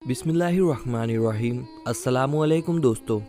बिस्मिल्लाहिर्रहमानिर्रहीम। अस्सलामुअलैकुम दोस्तों।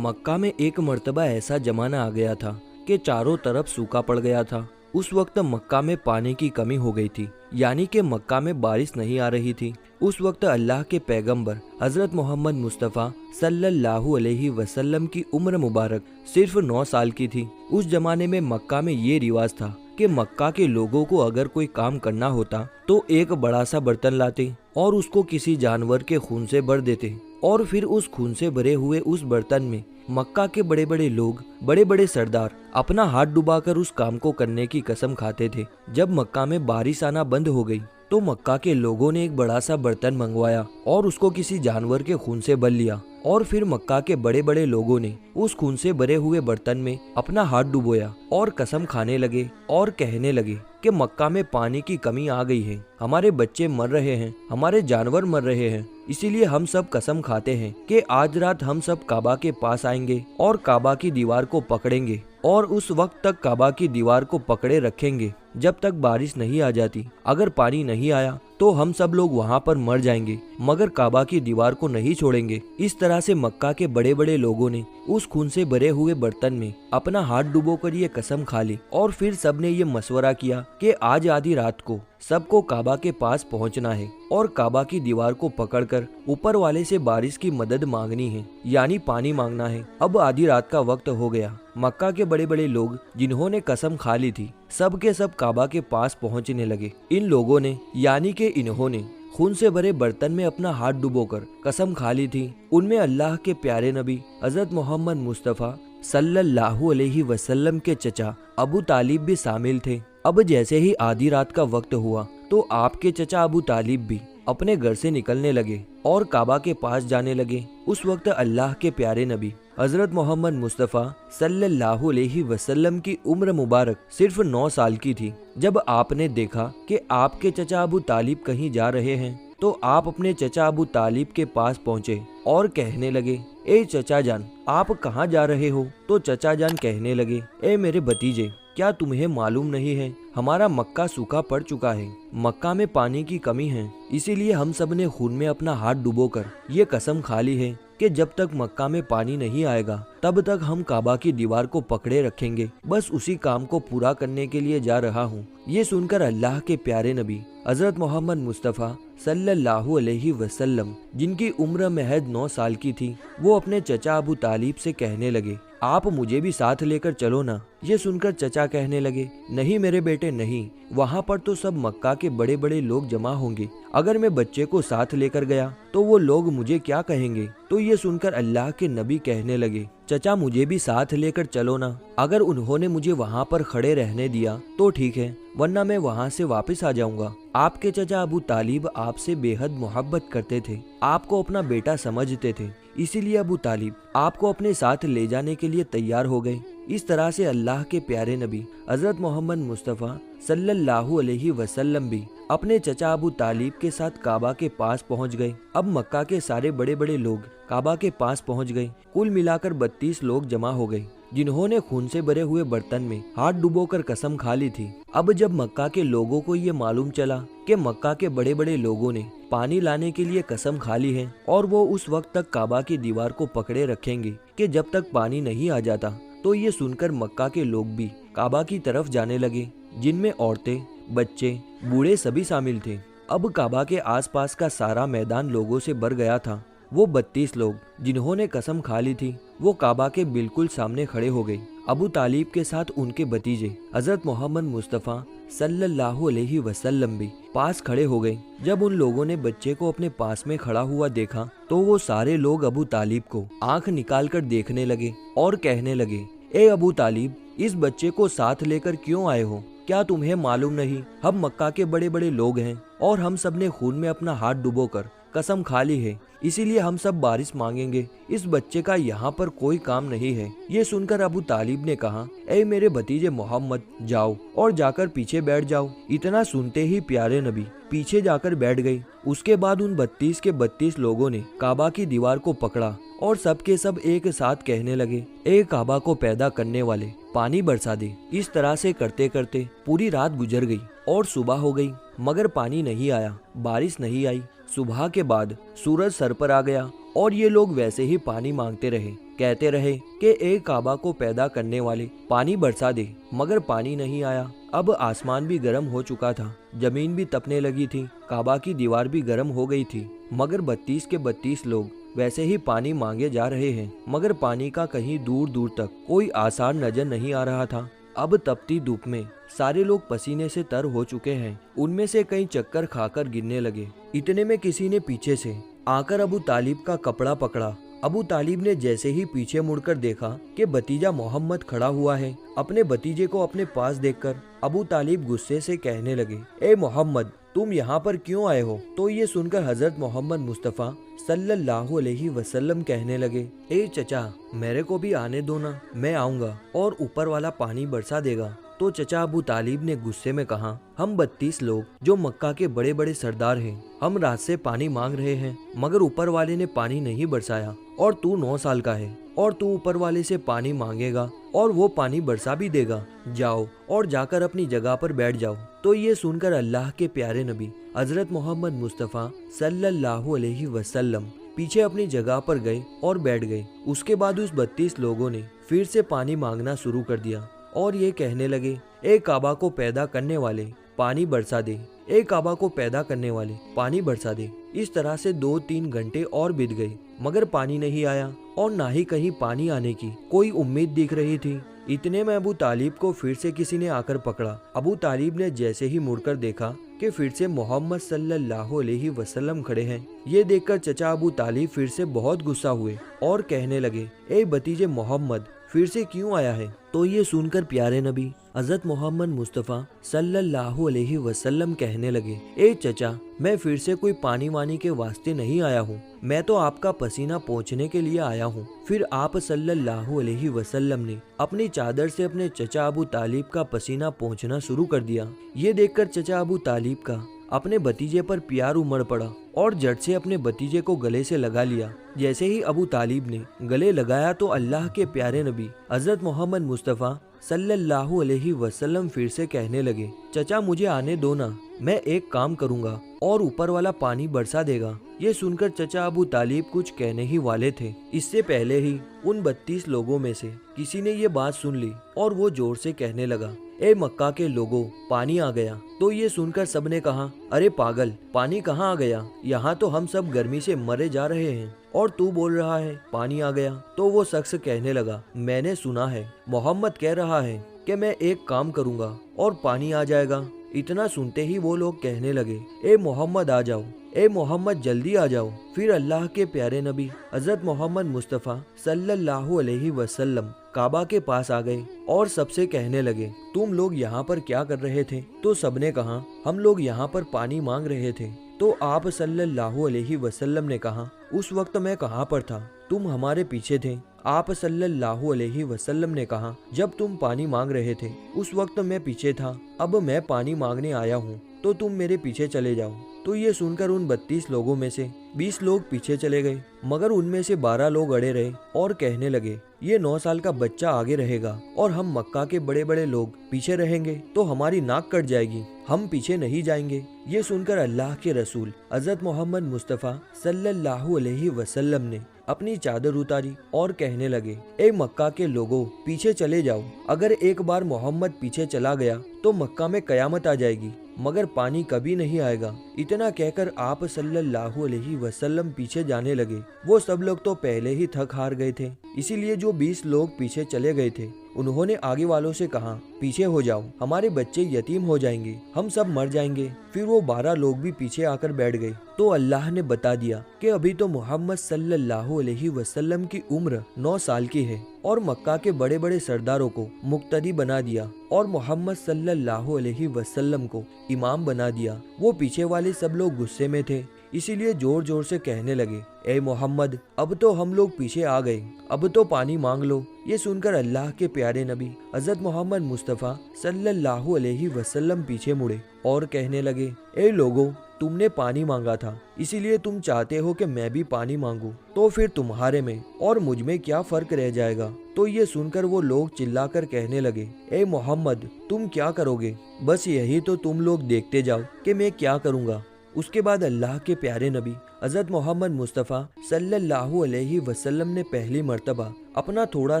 मक्का में एक मर्तबा ऐसा जमाना आ गया था कि चारों तरफ सूखा पड़ गया था। उस वक्त मक्का में पानी की कमी हो गई थी, यानी कि मक्का में बारिश नहीं आ रही थी। उस वक्त अल्लाह के पैगंबर हजरत मोहम्मद मुस्तफ़ा सल्लल्लाहु अलैहि वसल्लम की उम्र मुबारक सिर्फ 9 साल की थी। उस जमाने में मक्का में ये रिवाज था कि मक्का के लोगों को अगर कोई काम करना होता तो एक बड़ा सा बर्तन लाते और उसको किसी जानवर के खून से भर देते और फिर उस खून से भरे हुए उस बर्तन में मक्का के बड़े बड़े लोग, बड़े बड़े सरदार अपना हाथ डुबाकर उस काम को करने की कसम खाते थे। जब मक्का में बारिश आना बंद हो गई तो मक्का के लोगों ने एक बड़ा सा बर्तन मंगवाया और उसको किसी जानवर के खून से भर लिया और फिर मक्का के बड़े बड़े लोगों ने उस खून से भरे हुए बर्तन में अपना हाथ डुबोया और कसम खाने लगे और कहने लगे कि मक्का में पानी की कमी आ गई है, हमारे बच्चे मर रहे हैं, हमारे जानवर मर रहे हैं। इसीलिए हम सब कसम खाते हैं कि आज रात हम सब काबा के पास आएंगे और काबा की दीवार को पकड़ेंगे और उस वक्त तक काबा की दीवार को पकड़े रखेंगे जब तक बारिश नहीं आ जाती। अगर पानी नहीं आया तो हम सब लोग वहाँ पर मर जाएंगे, मगर काबा की दीवार को नहीं छोड़ेंगे। इस तरह से मक्का के बड़े बड़े लोगों ने उस खून से भरे हुए बर्तन में अपना हाथ डुबोकर ये कसम खा ली और फिर सबने ये मशवरा किया कि आज आधी रात को सबको काबा के पास पहुंचना है और काबा की दीवार को पकड़कर ऊपर वाले से बारिश की मदद मांगनी है, यानी पानी मांगना है। अब आधी रात का वक्त हो गया। मक्का के बड़े बड़े लोग जिन्होंने कसम खा ली थी सब के सब काबा के पास पहुंचने लगे। इन लोगों ने, यानी कि इन्होंने खून से भरे बर्तन में अपना हाथ डुबोकर कसम खा ली थी। उनमें अल्लाह के प्यारे नबी हजरत मोहम्मद मुस्तफ़ा सल्लल्लाहु अलैहि वसल्लम के चचा अबू तालिब भी शामिल थे। अब जैसे ही आधी रात का वक्त हुआ तो आपके चचा अबू तालिब भी अपने घर से निकलने लगे और काबा के पास जाने लगे। उस वक्त अल्लाह के प्यारे नबी हजरत मोहम्मद मुस्तफ़ा सल्लल्लाहु अलैहि वसल्लम की उम्र मुबारक सिर्फ 9 साल की थी। जब आपने देखा कि आपके चचा अबू तालिब कहीं जा रहे हैं तो आप अपने चचा अबू तालिब के पास पहुँचे और कहने लगे, ए चचा जान, आप कहाँ जा रहे हो? तो चचा जान कहने लगे, ए मेरे भतीजे, क्या तुम्हें मालूम नहीं है हमारा मक्का सूखा पड़ चुका है, मक्का में पानी की कमी है। इसीलिए हम सब ने खून में अपना हाथ डुबोकर ये कसम खा ली है कि जब तक मक्का में पानी नहीं आएगा तब तक हम काबा की दीवार को पकड़े रखेंगे। बस उसी काम को पूरा करने के लिए जा रहा हूँ। ये सुनकर अल्लाह के प्यारे नबी हजरत मोहम्मद मुस्तफ़ा सल्लल्लाहु अलैहि वसल्लम, जिनकी उम्र महज 9 साल की थी, वो अपने चचा अबू तालिब से कहने लगे, आप मुझे भी साथ लेकर चलो ना। ये सुनकर चचा कहने लगे, नहीं मेरे बेटे नहीं, वहाँ पर तो सब मक्का के बड़े बड़े लोग जमा होंगे, अगर मैं बच्चे को साथ लेकर गया तो वो लोग मुझे क्या कहेंगे? तो ये सुनकर अल्लाह के नबी कहने लगे, चचा मुझे भी साथ लेकर चलो ना। अगर उन्होंने मुझे वहाँ पर खड़े रहने दिया तो ठीक है, वरना मैं वहाँ से वापस आ जाऊंगा। आपके चचा अबू तालिब आपसे बेहद मोहब्बत करते थे, आपको अपना बेटा समझते थे, इसीलिए अबू तालिब आपको अपने साथ ले जाने के लिए तैयार हो गए। इस तरह से अल्लाह के प्यारे नबी हजरत मोहम्मद मुस्तफ़ा सल्लल्लाहु अलैहि वसल्लम भी अपने चचा अबू तालिब के साथ काबा के पास पहुंच गए। अब मक्का के सारे बड़े बड़े लोग काबा के पास पहुंच गए। कुल मिलाकर 32 लोग जमा हो गए जिन्होंने खून से भरे हुए बर्तन में हाथ डुबोकर कसम खा ली थी। अब जब मक्का के लोगों को ये मालूम चला कि मक्का के बड़े बड़े लोगों ने पानी लाने के लिए कसम खा ली है और वो उस वक्त तक काबा की दीवार को पकड़े रखेंगे कि जब तक पानी नहीं आ जाता, तो ये सुनकर मक्का के लोग भी काबा की तरफ जाने लगे, जिनमें औरतें, बच्चे, बूढ़े सभी शामिल थे। अब काबा के आसपास का सारा मैदान लोगों से भर गया था। वो 32 लोग जिन्होंने कसम खा ली थी वो काबा के बिल्कुल सामने खड़े हो गए। अबू तालिब के साथ उनके भतीजे हजरत मोहम्मद मुस्तफ़ा सल्लल्लाहु अलैहि वसल्लम भी पास खड़े हो गए। जब उन लोगों ने बच्चे को अपने पास में खड़ा हुआ देखा तो वो सारे लोग अबू तालिब को आंख निकाल कर देखने लगे और कहने लगे, ए अबू तालिब, इस बच्चे को साथ लेकर क्यों आए हो? क्या तुम्हें मालूम नहीं हम मक्का के बड़े बड़े लोग हैं और हम सब ने खून में अपना हाथ डुबोकर कसम खा ली है, इसीलिए हम सब बारिश मांगेंगे। इस बच्चे का यहाँ पर कोई काम नहीं है। ये सुनकर अबू तालिब ने कहा, ए मेरे भतीजे मोहम्मद, जाओ और जाकर पीछे बैठ जाओ। इतना सुनते ही प्यारे नबी पीछे जाकर बैठ गई। उसके बाद उन 32 के 32 लोगों ने काबा की दीवार को पकड़ा और सब के सब एक साथ कहने लगे, ए काबा को पैदा करने वाले, पानी बरसा दे। इस तरह से करते करते पूरी रात गुजर गई और सुबह हो गई, मगर पानी नहीं आया, बारिश नहीं आई। सुबह के बाद सूरज सर पर आ गया और ये लोग वैसे ही पानी मांगते रहे, कहते रहे कि ए काबा को पैदा करने वाले पानी बरसा दे, मगर पानी नहीं आया। अब आसमान भी गर्म हो चुका था, जमीन भी तपने लगी थी, काबा की दीवार भी गर्म हो गई थी, मगर 32 के 32 लोग वैसे ही पानी मांगे जा रहे हैं, मगर पानी का कहीं दूर दूर तक कोई आसार नजर नहीं आ रहा था। अब तपती धूप में सारे लोग पसीने से तर हो चुके हैं, उनमें से कई चक्कर खाकर गिरने लगे। इतने में किसी ने पीछे से आकर अबू तालिब का कपड़ा पकड़ा। अबू तालिब ने जैसे ही पीछे मुड़कर देखा कि भतीजा मोहम्मद खड़ा हुआ है। अपने भतीजे को अपने पास देखकर अबू तालिब गुस्से से कहने लगे, ए मोहम्मद, तुम यहाँ पर क्यों आए हो? तो ये सुनकर हजरत मोहम्मद मुस्तफ़ा सल्लल्लाहु अलैहि वसल्लम कहने लगे, ए चचा, मेरे को भी आने दो ना, मैं आऊंगा और ऊपर वाला पानी बरसा देगा। तो चचा अबू तालिब ने गुस्से में कहा, हम 32 लोग जो मक्का के बड़े बड़े सरदार हैं, हम रात से पानी मांग रहे हैं, मगर ऊपर वाले ने पानी नहीं बरसाया, और तू 9 साल का है और तू ऊपर वाले से पानी मांगेगा और वो पानी बरसा भी देगा। जाओ और जाकर अपनी जगह पर बैठ जाओ। तो ये सुनकर अल्लाह के प्यारे नबी हजरत मोहम्मद मुस्तफ़ा सल्लल्लाहु अलैहि वसल्लम पीछे अपनी जगह पर गए और बैठ गए। उसके बाद उस 32 लोगों ने फिर से पानी मांगना शुरू कर दिया और ये कहने लगे, ए काबा को पैदा करने वाले पानी बरसा दे, ए काबा को पैदा करने वाले पानी बरसा दे। इस तरह से 2-3 घंटे और बीत गए, मगर पानी नहीं आया और ना ही कहीं पानी आने की कोई उम्मीद दिख रही थी। इतने में अबू तालिब को फिर से किसी ने आकर पकड़ा। अबू तालिब ने जैसे ही मुड़कर देखा कि फिर से मोहम्मद सल्लल्लाहु अलैहि वसल्लम खड़े हैं। ये देखकर चचा अबू तालिब फिर से बहुत गुस्सा हुए और कहने लगे, ए भतीजे मोहम्मद, फिर से क्यों आया है? तो ये सुनकर प्यारे नबी हजरत मोहम्मद मुस्तफ़ा सल्लल्लाहु अलैहि वसल्लम कहने लगे, ए चचा, मैं फिर से कोई पानी वानी के वास्ते नहीं आया हूँ, मैं तो आपका पसीना पोंछने के लिए आया हूँ। फिर आप सल्लल्लाहु अलैहि वसल्लम ने अपनी चादर से अपने चचा अबू तालिब का पसीना पोंछना शुरू कर दिया। ये देखकर चचा अबू तालिब का अपने भतीजे पर प्यार उमड़ पड़ा और झट से अपने भतीजे को गले से लगा लिया। जैसे ही अबू तालिब ने गले लगाया तो अल्लाह के प्यारे नबी हजरत मोहम्मद मुस्तफ़ा सल्लल्लाहु अलैहि वसल्लम फिर से कहने लगे, चचा मुझे आने दो ना, मैं एक काम करूंगा और ऊपर वाला पानी बरसा देगा। ये सुनकर चचा अबू तालिब कुछ कहने ही वाले थे, इससे पहले ही उन 32 लोगों में से किसी ने ये बात सुन ली और वो जोर से कहने लगा, ए मक्का के लोगों, पानी आ गया। तो ये सुनकर सबने कहा, अरे पागल, पानी कहाँ आ गया? यहाँ तो हम सब गर्मी से मरे जा रहे हैं और तू बोल रहा है पानी आ गया। तो वो शख्स कहने लगा, मैंने सुना है मोहम्मद कह रहा है कि मैं एक काम करूंगा और पानी आ जाएगा। इतना सुनते ही वो लोग कहने लगे, ए मोहम्मद आ जाओ, ए मोहम्मद जल्दी आ जाओ। फिर अल्लाह के प्यारे नबी हजरत मोहम्मद मुस्तफ़ा सल्लल्लाहु अलैहि वसल्लम काबा के पास आ गए और सबसे कहने लगे, तुम लोग यहाँ पर क्या कर रहे थे? तो सबने कहा, हम लोग यहाँ पर पानी मांग रहे थे। तो आप सल्लल्लाहु अलैहि वसल्लम ने कहा, उस वक्त मैं कहाँ पर था? तुम हमारे पीछे थे। आप सल्लल्लाहु अलैहि वसल्लम ने कहा, जब तुम पानी मांग रहे थे उस वक्त मैं पीछे था, अब मैं पानी मांगने आया हूँ तो तुम मेरे पीछे चले जाओ। तो ये सुनकर उन 32 लोगों में से 20 लोग पीछे चले गए, मगर उनमें से 12 लोग अड़े रहे और कहने लगे, ये 9 साल का बच्चा आगे रहेगा और हम मक्का के बड़े बड़े लोग पीछे रहेंगे तो हमारी नाक कट जाएगी, हम पीछे नहीं जाएंगे। ये सुनकर अल्लाह के रसूल हजरत मोहम्मद मुस्तफ़ा सल्लल्लाहु अलैहि वसल्लम ने अपनी चादर उतारी और कहने लगे, ए मक्का के लोगों, पीछे चले जाओ। अगर एक बार मोहम्मद पीछे चला गया तो मक्का में कयामत आ जाएगी, मगर पानी कभी नहीं आएगा। इतना कहकर आप सल्लल्लाहु अलैहि वसल्लम पीछे जाने लगे। वो सब लोग तो पहले ही थक हार गए थे, इसीलिए जो 20 लोग पीछे चले गए थे उन्होंने आगे वालों से कहा, पीछे हो जाओ, हमारे बच्चे यतीम हो जाएंगे, हम सब मर जाएंगे। फिर वो 12 लोग भी पीछे आकर बैठ गए। तो अल्लाह ने बता दिया कि अभी तो मोहम्मद सल्लल्लाहु अलैहि वसल्लम की उम्र 9 साल की है और मक्का के बड़े बड़े सरदारों को मुक्तदी बना दिया और मोहम्मद सल्लल्लाहु अलैहि वसल्लम को इमाम बना दिया। वो पीछे वाले सब लोग गुस्से में थे, इसीलिए जोर जोर से कहने लगे, ए मोहम्मद, अब तो हम लोग पीछे आ गए, अब तो पानी मांग लो। ये सुनकर अल्लाह के प्यारे नबी हजरत मोहम्मद मुस्तफ़ा सल्लल्लाहु अलैहि वसल्लम पीछे मुड़े और कहने लगे, ए लोगों, तुमने पानी मांगा था, इसीलिए तुम चाहते हो कि मैं भी पानी मांगू, तो फिर तुम्हारे में और मुझ में क्या फर्क रह जाएगा? तो ये सुनकर वो लोग चिल्लाकर कहने लगे, ए मोहम्मद, तुम क्या करोगे? बस यही तो तुम लोग देखते जाओ कि मैं क्या करूँगा। اس کے بعد اللہ کے پیارے نبی حضرت محمد مصطفیٰ صلی اللہ علیہ وسلم نے پہلی مرتبہ اپنا تھوڑا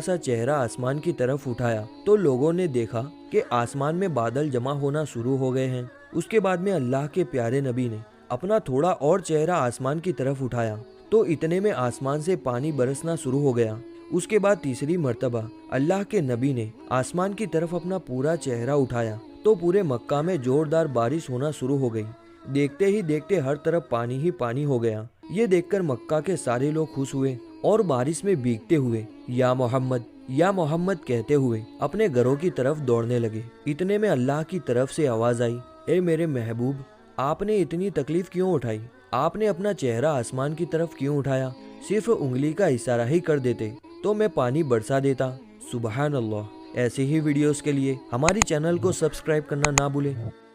سا چہرہ آسمان کی طرف اٹھایا تو لوگوں نے دیکھا کہ آسمان میں بادل جمع ہونا شروع ہو گئے ہیں۔ اس کے بعد میں اللہ کے پیارے نبی نے اپنا تھوڑا اور چہرہ آسمان کی طرف اٹھایا تو اتنے میں آسمان سے پانی برسنا شروع ہو گیا۔ اس کے بعد تیسری مرتبہ اللہ کے نبی نے آسمان کی طرف اپنا پورا چہرہ اٹھایا تو پورے مکہ میں زوردار بارش ہونا شروع ہو گئی۔ دیکھتے ہی دیکھتے ہر طرف پانی ہی پانی ہو گیا۔ یہ دیکھ کر مکہ کے سارے لوگ خوش ہوئے اور بارش میں بھیگتے ہوئے یا محمد کہتے ہوئے اپنے گھروں کی طرف دوڑنے لگے۔ اتنے میں اللہ کی طرف سے آواز آئی، اے میرے محبوب، آپ نے اتنی تکلیف کیوں اٹھائی؟ آپ نے اپنا چہرہ آسمان کی طرف کیوں اٹھایا؟ صرف انگلی کا اشارہ ہی کر دیتے تو میں پانی برسا دیتا۔ سبحان اللہ۔ ایسے ہی ویڈیوز کے لیے ہماری چینل کو سبسکرائب کرنا نہ بھولیں۔